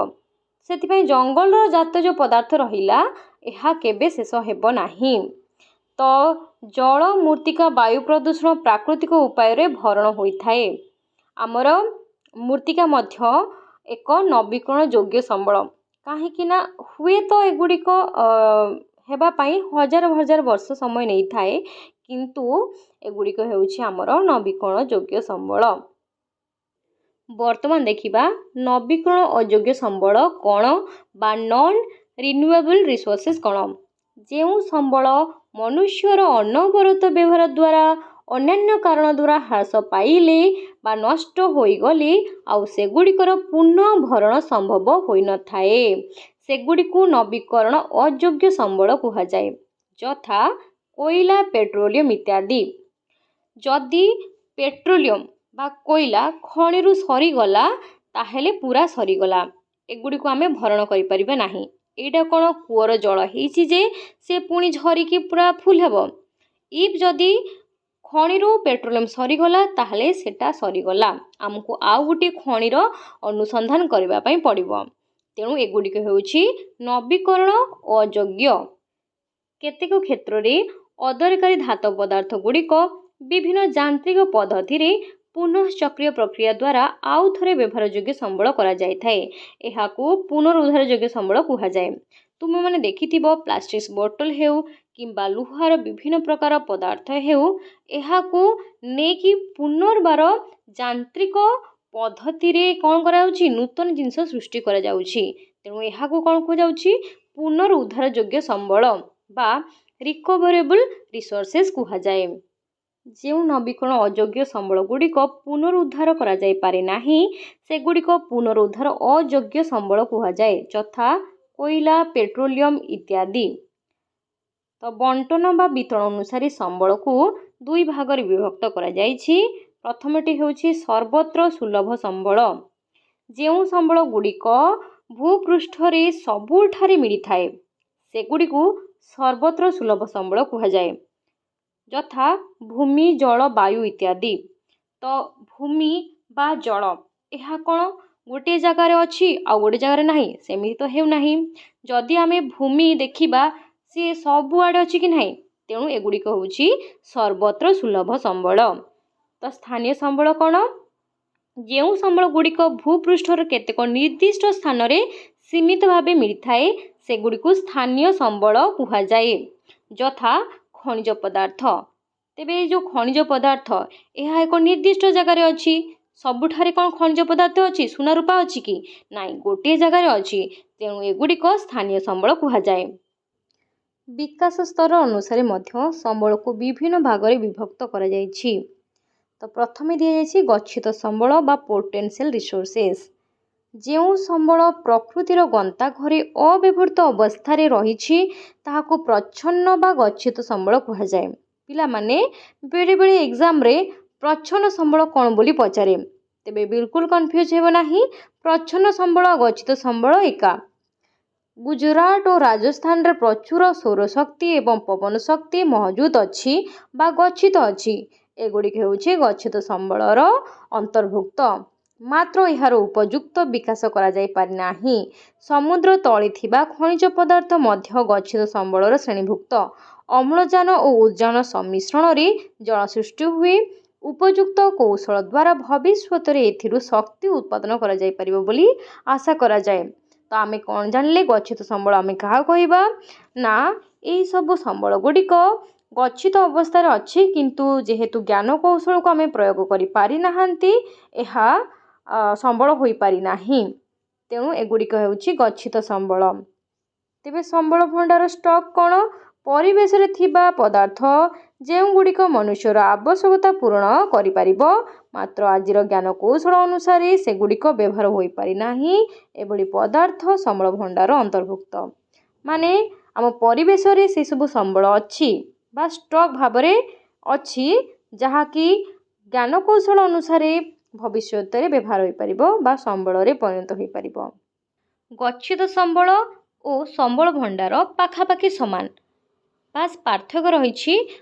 ସେଥିପାଇଁ ଜଙ୍ଗଲର ଜାତ ଯେଉଁ ପଦାର୍ଥ ରହିଲା, ଏହା କେବେ ଶେଷ ହେବ ନାହିଁ। ତ ଜଳ, ମୃତ୍ତିକା, ବାୟୁ ପ୍ରଦୂଷଣ ପ୍ରାକୃତିକ ଉପାୟରେ ଭରଣ ହୋଇଥାଏ। ଆମର ମୃତ୍ତିକା ମଧ୍ୟ ଏକ ନବୀକରଣ ଯୋଗ୍ୟ ସମ୍ବଳ। କାହିଁକି ନା ହୁଏତ ଏଗୁଡ଼ିକ ହେବା ପାଇଁ ହଜାର ହଜାର ବର୍ଷ ସମୟ ନେଇଥାଏ, କିନ୍ତୁ ଏଗୁଡ଼ିକ ହେଉଛି ଆମର ନବୀକରଣ ଯୋଗ୍ୟ ସମ୍ବଳ। ବର୍ତ୍ତମାନ ଦେଖିବା ନବୀକରଣ ଅଯୋଗ୍ୟ ସମ୍ବଳ କ'ଣ ବା ନନ୍ ରିନ୍ୟୁଏବଲ୍ ରିସୋର୍ସେସ୍ କ'ଣ। ଯେଉଁ ସମ୍ବଳ ମନୁଷ୍ୟର ଅନବରତ ବ୍ୟବହାର ଦ୍ୱାରା ଅନ୍ୟାନ୍ୟ କାରଣ ଦ୍ୱାରା ହ୍ରାସ ପାଇଲେ ବା ନଷ୍ଟ ହୋଇଗଲେ ଆଉ ସେଗୁଡ଼ିକର ପୁନଃ ଭରଣ ସମ୍ଭବ ହୋଇନଥାଏ, ସେଗୁଡ଼ିକୁ ନବୀକରଣ ଅଯୋଗ୍ୟ ସମ୍ବଳ କୁହାଯାଏ। ଯଥା କୋଇଲା, ପେଟ୍ରୋଲିୟମ୍ ଇତ୍ୟାଦି। ଯଦି ପେଟ୍ରୋଲିୟମ୍ ବା କୋଇଲା ଖଣିରୁ ସରିଗଲା, ତାହେଲେ ପୁରା ସରିଗଲା। ଏଗୁଡ଼ିକୁ ଆମେ ଭରଣ କରିପାରିବା ନାହିଁ। ଏଇଟା କ'ଣ କୂଅର ଜଳ ହେଇଛି ଯେ ସେ ପୁଣି ଝରିକି ପୁରା ଫୁଲ୍ ହେବ? ଯଦି ଖଣିରୁ ପେଟ୍ରୋଲିୟମ୍ ସରିଗଲା, ତାହେଲେ ସେଟା ସରିଗଲା। ଆମକୁ ଆଉ ଗୋଟିଏ ଖଣିର ଅନୁସନ୍ଧାନ କରିବା ପାଇଁ ପଡ଼ିବ। ତେଣୁ ଏଗୁଡ଼ିକ ହେଉଛି ନବୀକରଣ ଅଯୋଗ୍ୟ। କେତେକ କ୍ଷେତ୍ରରେ ଅଦରକାରୀ ଧାତବ ପଦାର୍ଥ ଗୁଡ଼ିକ ବିଭିନ୍ନ ଯାନ୍ତ୍ରିକ ପଦ୍ଧତିରେ ପୁନଃଚକ୍ରୀୟ ପ୍ରକ୍ରିୟା ଦ୍ୱାରା ଆଉ ଥରେ ବ୍ୟବହାର ଯୋଗ୍ୟ ସମ୍ବଳ କରାଯାଇଥାଏ। ଏହାକୁ ପୁନରୁଦ୍ଧାର ଯୋଗ୍ୟ ସମ୍ବଳ କୁହାଯାଏ। ତୁମେମାନେ ଦେଖିଥିବ ପ୍ଲାଷ୍ଟିକ୍ ବୋତଲ ହେଉ କିମ୍ବା ଲୁହାର ବିଭିନ୍ନ ପ୍ରକାର ପଦାର୍ଥ ହେଉ, ଏହାକୁ ନେଇକି ପୁନର୍ବାର ଯାନ୍ତ୍ରିକ ପଦ୍ଧତିରେ କ'ଣ କରାଯାଉଛି? ନୂତନ ଜିନିଷ ସୃଷ୍ଟି କରାଯାଉଛି। ତେଣୁ ଏହାକୁ କ'ଣ କୁହାଯାଉଛି? ପୁନରୁଦ୍ଧାର ଯୋଗ୍ୟ ସମ୍ବଳ ବା ରିକଭରେବଲ୍ ରିସୋର୍ସେସ୍ କୁହାଯାଏ। ଯେଉଁ ନବୀକରଣ ଅଯୋଗ୍ୟ ସମ୍ବଳ ଗୁଡ଼ିକ ପୁନରୁଦ୍ଧାର କରାଯାଇପାରେ ନାହିଁ, ସେଗୁଡ଼ିକ ପୁନରୁଦ୍ଧାର ଅଯୋଗ୍ୟ ସମ୍ବଳ କୁହାଯାଏ। ଯଥା କୋଇଲା, ପେଟ୍ରୋଲିୟମ୍ ଇତ୍ୟାଦି। ତ ବଣ୍ଟନ ବା ବିତରଣ ଅନୁସାରେ ସମ୍ବଳକୁ 2 ଭାଗରେ ବିଭକ୍ତ କରାଯାଇଛି। ପ୍ରଥମଟି ହେଉଛି ସର୍ବତ୍ର ସୁଲଭ ସମ୍ବଳ। ଯେଉଁ ସମ୍ବଳ ଗୁଡ଼ିକ ଭୂପୃଷ୍ଠରେ ସବୁଠାରେ ମିଳିଥାଏ, ସେଗୁଡ଼ିକୁ ସର୍ବତ୍ର ସୁଲଭ ସମ୍ବଳ କୁହାଯାଏ। ଯଥା ଭୂମି, ଜଳ, ବାୟୁ ଇତ୍ୟାଦି। ତ ଭୂମି ବା ଜଳ, ଏହା କ'ଣ ଗୋଟିଏ ଜାଗାରେ ଅଛି ଆଉ ଗୋଟିଏ ଜାଗାରେ ନାହିଁ? ସେମିତି ତ ହେଉନାହିଁ। ଯଦି ଆମେ ଭୂମି ଦେଖିବା, ସିଏ ସବୁଆଡ଼େ ଅଛି କି ନାହିଁ? ତେଣୁ ଏଗୁଡ଼ିକ ହେଉଛି ସର୍ବତ୍ର ସୁଲଭ ସମ୍ବଳ। ତ ସ୍ଥାନୀୟ ସମ୍ବଳ କ'ଣ? ଯେଉଁ ସମ୍ବଳ ଗୁଡ଼ିକ ଭୂପୃଷ୍ଠର କେତେକ ନିର୍ଦ୍ଦିଷ୍ଟ ସ୍ଥାନରେ ସୀମିତ ଭାବେ ମିଳିଥାଏ, ସେଗୁଡ଼ିକୁ ସ୍ଥାନୀୟ ସମ୍ବଳ କୁହାଯାଏ। ଯଥା ଖଣିଜ ପଦାର୍ଥ। ତେବେ ଏଇ ଯେଉଁ ଖଣିଜ ପଦାର୍ଥ ଏହା ଏକ ନିର୍ଦ୍ଦିଷ୍ଟ ଜାଗାରେ ଅଛି। ସବୁଠାରେ କ'ଣ ଖଣିଜ ପଦାର୍ଥ ଅଛି, ସୁନା ରୂପା ଅଛି କି? ନାଇଁ, ଗୋଟିଏ ଜାଗାରେ ଅଛି। ତେଣୁ ଏଗୁଡ଼ିକ ସ୍ଥାନୀୟ ସମ୍ବଳ କୁହାଯାଏ। ବିକାଶ ସ୍ତର ଅନୁସାରେ ମଧ୍ୟ ସମ୍ବଳକୁ ବିଭିନ୍ନ ଭାଗରେ ବିଭକ୍ତ କରାଯାଇଛି। ତ ପ୍ରଥମେ ଦିଆଯାଇଛି ଗଚ୍ଛିତ ସମ୍ବଳ ବା ପୋଟେନ୍ସିଆଲ ରିସୋର୍ସେସ୍। ଯେଉଁ ସମ୍ବଳ ପ୍ରକୃତିର ଗନ୍ତାଘରେ ଅବ୍ୟବହୃତ ଅବସ୍ଥାରେ ରହିଛି ତାହାକୁ ପ୍ରଚ୍ଛନ୍ନ ବା ଗଚ୍ଛିତ ସମ୍ବଳ କୁହାଯାଏ। ପିଲାମାନେ ବେଳେବେଳେ ଏକ୍ଜାମରେ ପ୍ରଚ୍ଛନ୍ନ ସମ୍ବଳ କ'ଣ ବୋଲି ପଚାରେ, ତେବେ ବିଲକୁଲ କନଫ୍ୟୁଜ୍ ହେବ ନାହିଁ। ପ୍ରଚ୍ଛନ୍ନ ସମ୍ବଳ ଆଉ ଗଚ୍ଛିତ ସମ୍ବଳ ଏକା। ଗୁଜରାଟ ଓ ରାଜସ୍ଥାନରେ ପ୍ରଚୁର ସୌରଶକ୍ତି ଏବଂ ପବନ ଶକ୍ତି ମହଜୁଦ ଅଛି ବା ଗଚ୍ଛିତ ଅଛି। ଏଗୁଡ଼ିକ ହେଉଛି ଗଚ୍ଛିତ ସମ୍ବଳର ଅନ୍ତର୍ଭୁକ୍ତ। ମାତ୍ର ଏହାର ଉପଯୁକ୍ତ ବିକାଶ କରାଯାଇପାରି ନାହିଁ। ସମୁଦ୍ର ତଳେ ଥିବା ଖଣିଜ ପଦାର୍ଥ ମଧ୍ୟ ଗଚ୍ଛିତ ସମ୍ବଳର ଶ୍ରେଣୀଭୁକ୍ତ। ଅମ୍ଳଜାନ ଓ ଉଦ୍ଜାନ ସମ୍ମିଶ୍ରଣରେ ଜଳ ସୃଷ୍ଟି ହୁଏ। ଉପଯୁକ୍ତ କୌଶଳ ଦ୍ୱାରା ଭବିଷ୍ୟତରେ ଏଥିରୁ ଶକ୍ତି ଉତ୍ପାଦନ କରାଯାଇପାରିବ ବୋଲି ଆଶା କରାଯାଏ। ତ ଆମେ କ'ଣ ଜାଣିଲେ? ଗଚ୍ଛିତ ସମ୍ବଳ ଆମେ କାହାକୁ କହିବା ନା, ଏହିସବୁ ସମ୍ବଳ ଗୁଡ଼ିକ ଗଚ୍ଛିତ ଅବସ୍ଥାରେ ଅଛି, କିନ୍ତୁ ଯେହେତୁ ଜ୍ଞାନ କୌଶଳକୁ ଆମେ ପ୍ରୟୋଗ କରିପାରିନାହାନ୍ତି ଏହା ସମ୍ବଳ ହୋଇପାରିନାହିଁ। ତେଣୁ ଏଗୁଡ଼ିକ ହେଉଛି ଗଚ୍ଛିତ ସମ୍ବଳ। ତେବେ ସମ୍ବଳ ଭଣ୍ଡାର ଷ୍ଟକ୍ କ'ଣ? ପରିବେଶରେ ଥିବା ପଦାର୍ଥ ଯେଉଁଗୁଡ଼ିକ ମନୁଷ୍ୟର ଆବଶ୍ୟକତା ପୂରଣ କରିପାରିବ, ମାତ୍ର ଆଜିର ଜ୍ଞାନ କୌଶଳ ଅନୁସାରେ ସେଗୁଡ଼ିକ ବ୍ୟବହାର ହୋଇପାରିନାହିଁ, ଏଭଳି ପଦାର୍ଥ ସମ୍ବଳ ଭଣ୍ଡାର ଅନ୍ତର୍ଭୁକ୍ତ। ମାନେ ଆମ ପରିବେଶରେ ସେସବୁ ସମ୍ବଳ ଅଛି ବା ଷ୍ଟକ୍ ଭାବରେ ଅଛି, ଯାହାକି ଜ୍ଞାନ କୌଶଳ ଅନୁସାରେ ଭବିଷ୍ୟତରେ ବ୍ୟବହାର ହୋଇପାରିବ ବା ସମ୍ବଳରେ ପରିଣତ ହୋଇପାରିବ। ଗଚ୍ଛିତ ସମ୍ବଳ ଓ ସମ୍ବଳ ଭଣ୍ଡାର ପାଖାପାଖି ସମାନ, ବାସ୍ ପାର୍ଥକ୍ୟ ରହିଛି।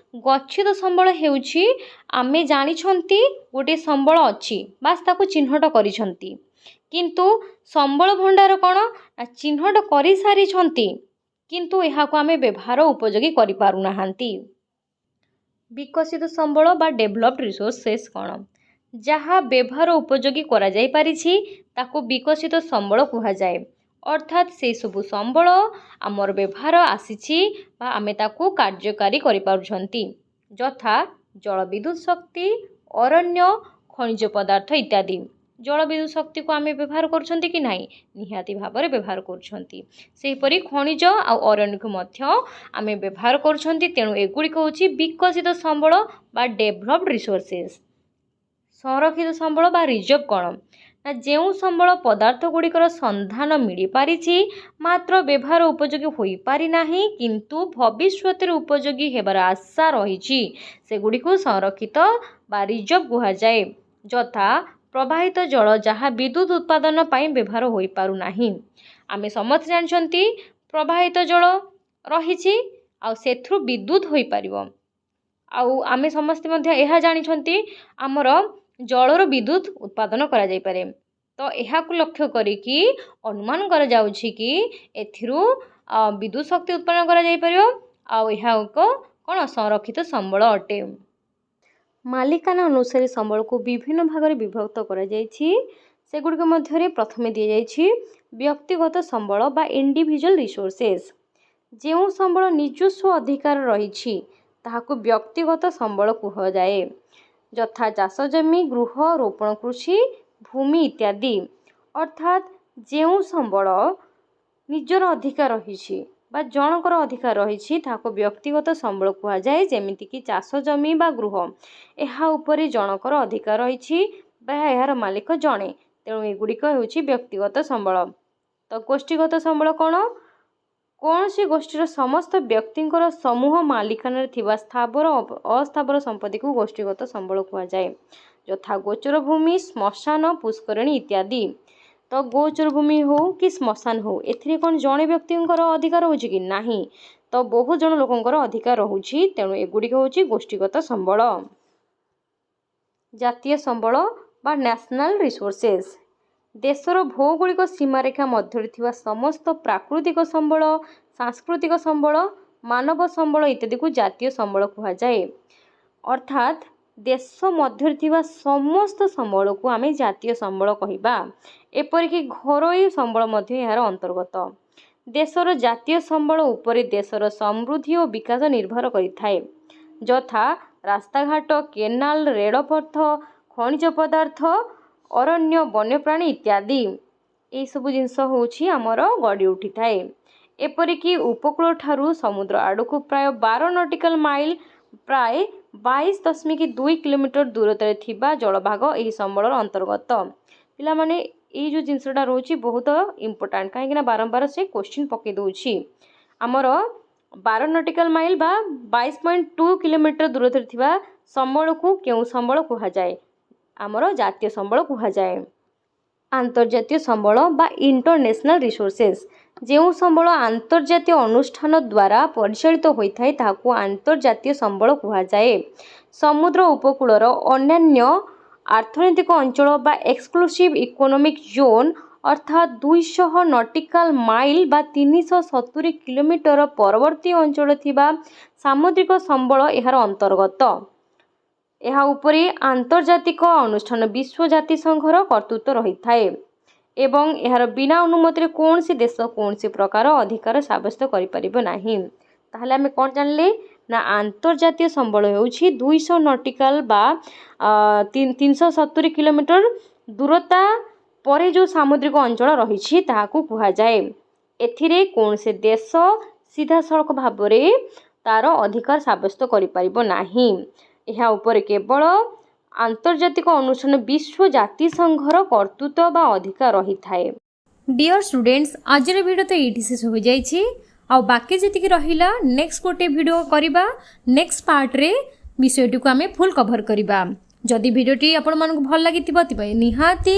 ଗଚ୍ଛିତ ସମ୍ବଳ ହେଉଛି ଆମେ ଜାଣିଛନ୍ତି ଗୋଟିଏ ସମ୍ବଳ ଅଛି, ବାସ୍ ତାକୁ ଚିହ୍ନଟ କରିଛନ୍ତି। କିନ୍ତୁ ସମ୍ବଳ ଭଣ୍ଡାର କ'ଣ ନା, ଚିହ୍ନଟ କରିସାରିଛନ୍ତି କିନ୍ତୁ ଏହାକୁ ଆମେ ବ୍ୟବହାର ଉପଯୋଗୀ କରିପାରୁନାହାନ୍ତି। ବିକଶିତ ସମ୍ବଳ ବା ଡେଭଲପ୍ଡ ରିସୋର୍ସେସ୍ କ'ଣ? ଯାହା ବ୍ୟବହାର ଉପଯୋଗୀ କରାଯାଇପାରିଛି ତାକୁ ବିକଶିତ ସମ୍ବଳ କୁହାଯାଏ। ଅର୍ଥାତ୍ ସେସବୁ ସମ୍ବଳ ଆମର ବ୍ୟବହାର ଆସିଛି ବା ଆମେ ତାକୁ କାର୍ଯ୍ୟକାରୀ କରିପାରୁଛନ୍ତି, ଯଥା ଜଳବିଦ୍ୟୁତ ଶକ୍ତି, ଅରଣ୍ୟ, ଖଣିଜ ପଦାର୍ଥ ଇତ୍ୟାଦି। ଜଳବିଦ୍ୟୁତ ଶକ୍ତିକୁ ଆମେ ବ୍ୟବହାର କରୁଛନ୍ତି କି ନାହିଁ? ନିହାତି ଭାବରେ ବ୍ୟବହାର କରୁଛନ୍ତି। ସେହିପରି ଖଣିଜ ଆଉ ଅରଣ୍ୟକୁ ମଧ୍ୟ ଆମେ ବ୍ୟବହାର କରୁଛନ୍ତି। ତେଣୁ ଏଗୁଡ଼ିକ ହେଉଛି ବିକଶିତ ସମ୍ବଳ ବା ଡେଭଲପ୍ଡ ରିସୋର୍ସେସ୍। ସଂରକ୍ଷିତ ସମ୍ବଳ ବା ରିଜର୍ଭ କ'ଣ ନା, ଯେଉଁ ସମ୍ବଳ ପଦାର୍ଥ ଗୁଡ଼ିକର ସନ୍ଧାନ ମିଳିପାରିଛି ମାତ୍ର ବ୍ୟବହାର ଉପଯୋଗୀ ହୋଇପାରିନାହିଁ, କିନ୍ତୁ ଭବିଷ୍ୟତରେ ଉପଯୋଗୀ ହେବାର ଆଶା ରହିଛି, ସେଗୁଡ଼ିକୁ ସଂରକ୍ଷିତ ବା ରିଜର୍ଭ କୁହାଯାଏ। ଯଥା ପ୍ରବାହିତ ଜଳ, ଯାହା ବିଦ୍ୟୁତ ଉତ୍ପାଦନ ପାଇଁ ବ୍ୟବହାର ହୋଇପାରୁନାହିଁ। ଆମେ ସମସ୍ତେ ଜାଣିଛନ୍ତି ପ୍ରବାହିତ ଜଳ ରହିଛି ଆଉ ସେଥିରୁ ବିଦ୍ୟୁତ ହୋଇପାରିବ। ଆଉ ଆମେ ସମସ୍ତେ ମଧ୍ୟ ଏହା ଜାଣିଛନ୍ତି ଆମର ଜଳରୁ ବିଦ୍ୟୁତ ଉତ୍ପାଦନ କରାଯାଇପାରେ। ତ ଏହାକୁ ଲକ୍ଷ୍ୟ କରିକି ଅନୁମାନ କରାଯାଉଛି କି ଏଥିରୁ ବିଦ୍ୟୁତ ଶକ୍ତି ଉତ୍ପାଦନ କରାଯାଇପାରିବ ଆଉ ଏହା ଏକ କ'ଣ ସଂରକ୍ଷିତ ସମ୍ବଳ ଅଟେ। ମାଲିକାନା ଅନୁସାରେ ସମ୍ବଳକୁ ବିଭିନ୍ନ ଭାଗରେ ବିଭକ୍ତ କରାଯାଇଛି। ସେଗୁଡ଼ିକ ମଧ୍ୟରେ ପ୍ରଥମେ ଦିଆଯାଇଛି ବ୍ୟକ୍ତିଗତ ସମ୍ବଳ ବା ଇଣ୍ଡିଭିଜୁଆଲ ରିସୋର୍ସେସ୍। ଯେଉଁ ସମ୍ବଳ ନିଜସ୍ୱ ଅଧିକାର ରହିଛି ତାହାକୁ ବ୍ୟକ୍ତିଗତ ସମ୍ବଳ କୁହାଯାଏ, ଯଥା ଚାଷ ଜମି, ଗୃହ, ରୋପଣ କୃଷି, ଭୂମି ଇତ୍ୟାଦି। ଅର୍ଥାତ୍ ଯେଉଁ ସମ୍ବଳ ନିଜର ଅଧିକାର ରହିଛି ବା ଜଣଙ୍କର ଅଧିକାର ରହିଛି ତାହାକୁ ବ୍ୟକ୍ତିଗତ ସମ୍ବଳ କୁହାଯାଏ। ଯେମିତିକି ଚାଷ ଜମି ବା ଗୃହ, ଏହା ଉପରେ ଜଣଙ୍କର ଅଧିକାର ରହିଛି ବା ଏହାର ମାଲିକ ଜଣେ, ତେଣୁ ଏଗୁଡ଼ିକ ହେଉଛି ବ୍ୟକ୍ତିଗତ ସମ୍ବଳ। ତ ଗୋଷ୍ଠୀଗତ ସମ୍ବଳ କ'ଣ? କୌଣସି ଗୋଷ୍ଠୀର ସମସ୍ତ ବ୍ୟକ୍ତିଙ୍କର ସମୂହ ମାଲିକାନାରେ ଥିବା ସ୍ଥାବର ଅସ୍ଥାବର ସମ୍ପତ୍ତିକୁ ଗୋଷ୍ଠୀଗତ ସମ୍ବଳ କୁହାଯାଏ, ଯଥା ଗୋଚର ଭୂମି, ଶ୍ମଶାନ, ପୁଷ୍କରିଣୀ ଇତ୍ୟାଦି। ତ ଗୋଚର ଭୂମି ହେଉ କି ଶ୍ମଶାନ ହେଉ, ଏଥିରେ କ'ଣ ଜଣେ ବ୍ୟକ୍ତିଙ୍କର ଅଧିକାର ରହୁଛି କି? ନାହିଁ, ତ ବହୁ ଜଣ ଲୋକଙ୍କର ଅଧିକାର ରହୁଛି। ତେଣୁ ଏଗୁଡ଼ିକ ହେଉଛି ଗୋଷ୍ଠୀଗତ ସମ୍ବଳ। ଜାତୀୟ ସମ୍ବଳ ବା ନ୍ୟାସନାଲ ରିସୋର୍ସେସ୍। ଦେଶର ଭୌଗୋଳିକ ସୀମାରେଖା ମଧ୍ୟରେ ଥିବା ସମସ୍ତ ପ୍ରାକୃତିକ ସମ୍ବଳ, ସାଂସ୍କୃତିକ ସମ୍ବଳ, ମାନବ ସମ୍ବଳ ଇତ୍ୟାଦିକୁ ଜାତୀୟ ସମ୍ବଳ କୁହାଯାଏ। ଅର୍ଥାତ୍ ଦେଶ ମଧ୍ୟରେ ଥିବା ସମସ୍ତ ସମ୍ବଳକୁ ଆମେ ଜାତୀୟ ସମ୍ବଳ କହିବା। ଏପରିକି ଘରୋଇ ସମ୍ବଳ ମଧ୍ୟ ଏହାର ଅନ୍ତର୍ଗତ। ଦେଶର ଜାତୀୟ ସମ୍ବଳ ଉପରେ ଦେଶର ସମୃଦ୍ଧି ଓ ବିକାଶ ନିର୍ଭର କରିଥାଏ, ଯଥା ରାସ୍ତାଘାଟ, କେନାଲ, ରେଳପଥ, ଖଣିଜ ପଦାର୍ଥ, ଅରଣ୍ୟ, ବନ୍ୟପ୍ରାଣୀ ଇତ୍ୟାଦି। ଏଇସବୁ ଜିନିଷ ହେଉଛି ଆମର ଗଢ଼ି ଉଠିଥାଏ। ଏପରିକି ଉପକୂଳ ଠାରୁ ସମୁଦ୍ର ଆଡ଼କୁ ପ୍ରାୟ 12 ନଟିକାଲ ମାଇଲ ପ୍ରାୟ 22.2 କିଲୋମିଟର ଦୂରତାରେ ଥିବା ଜଳଭାଗ ଏହି ସମ୍ବଳର ଅନ୍ତର୍ଗତ। ପିଲାମାନେ ଏଇ ଯେଉଁ ଜିନିଷଟା ରହୁଛି ବହୁତ ଇମ୍ପୋର୍ଟାଣ୍ଟ, କାହିଁକିନା ବାରମ୍ବାର ସେ କ୍ୱେଶ୍ଚିନ୍ ପକାଇ ଦେଉଛି। ଆମର 12 ନଟିକାଲ ମାଇଲ ବା 22.2 କିଲୋମିଟର ଦୂରତାରେ ଥିବା ସମ୍ବଳକୁ କେଉଁ ସମ୍ବଳ କୁହାଯାଏ? ଆମର ଜାତୀୟ ସମ୍ବଳ କୁହାଯାଏ। ଆନ୍ତର୍ଜାତୀୟ ସମ୍ବଳ ବା ଇଣ୍ଟରନ୍ୟାସନାଲ ରିସୋର୍ସେସ୍। ଯେଉଁ ସମ୍ବଳ ଆନ୍ତର୍ଜାତୀୟ ଅନୁଷ୍ଠାନ ଦ୍ୱାରା ପରିଚାଳିତ ହୋଇଥାଏ ତାହାକୁ ଆନ୍ତର୍ଜାତୀୟ ସମ୍ବଳ କୁହାଯାଏ। ସମୁଦ୍ର ଉପକୂଳର ଅନ୍ୟାନ୍ୟ ଅର୍ଥନୈତିକ ଅଞ୍ଚଳ ବା ଏକ୍ସକ୍ଲୁସିଭ୍ ଇକୋନୋମିକ୍ ଜୋନ୍ ଅର୍ଥାତ୍ 200 ନଟିକାଲ ମାଇଲ ବା 370 କିଲୋମିଟର ପରବର୍ତ୍ତୀ ଅଞ୍ଚଳ ଥିବା ସାମୁଦ୍ରିକ ସମ୍ବଳ ଏହାର ଅନ୍ତର୍ଗତ। ଏହା ଉପରେ ଆନ୍ତର୍ଜାତିକ ଅନୁଷ୍ଠାନ ବିଶ୍ୱ ଜାତିସଂଘର କର୍ତ୍ତୃତ୍ୱ ରହିଥାଏ ଏବଂ ଏହାର ବିନା ଅନୁମତିରେ କୌଣସି ଦେଶ କୌଣସି ପ୍ରକାର ଅଧିକାର ସାବ୍ୟସ୍ତ କରିପାରିବ ନାହିଁ। ତାହେଲେ ଆମେ କ'ଣ ଜାଣିଲେ ନା ଆନ୍ତର୍ଜାତୀୟ ସମ୍ବଳ ହେଉଛି 200 ନଟିକାଲ ବା 370 କିଲୋମିଟର ଦୂରତା ପରେ ଯେଉଁ ସାମୁଦ୍ରିକ ଅଞ୍ଚଳ ରହିଛି ତାହାକୁ କୁହାଯାଏ। ଏଥିରେ କୌଣସି ଦେଶ ସିଧାସଳଖ ଭାବରେ ତା'ର ଅଧିକାର ସାବ୍ୟସ୍ତ କରିପାରିବ ନାହିଁ। ଏହା ଉପରେ କେବଳ ଆନ୍ତର୍ଜାତିକ ଅନୁଷ୍ଠାନ ବିଶ୍ୱ ଜାତିସଂଘର କର୍ତ୍ତୃତ୍ୱ ବା ଅଧିକାର ରହିଥାଏ। डियर स्टूडेंट्स आजर वीडियो तो ये शेष हो जाइए आ बाकी जी रहा नेक्स्ट गोटे वीडियो करवा नेक्स्ट पार्ट रे विषयटी को आम फुल कभर करवा। जदि वीडियोटी आपण मानक भल लगी निहाती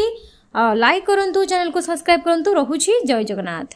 लाइक करूँ, चैनल को सब्सक्राइब करूँ। रहुछि जय जगन्नाथ।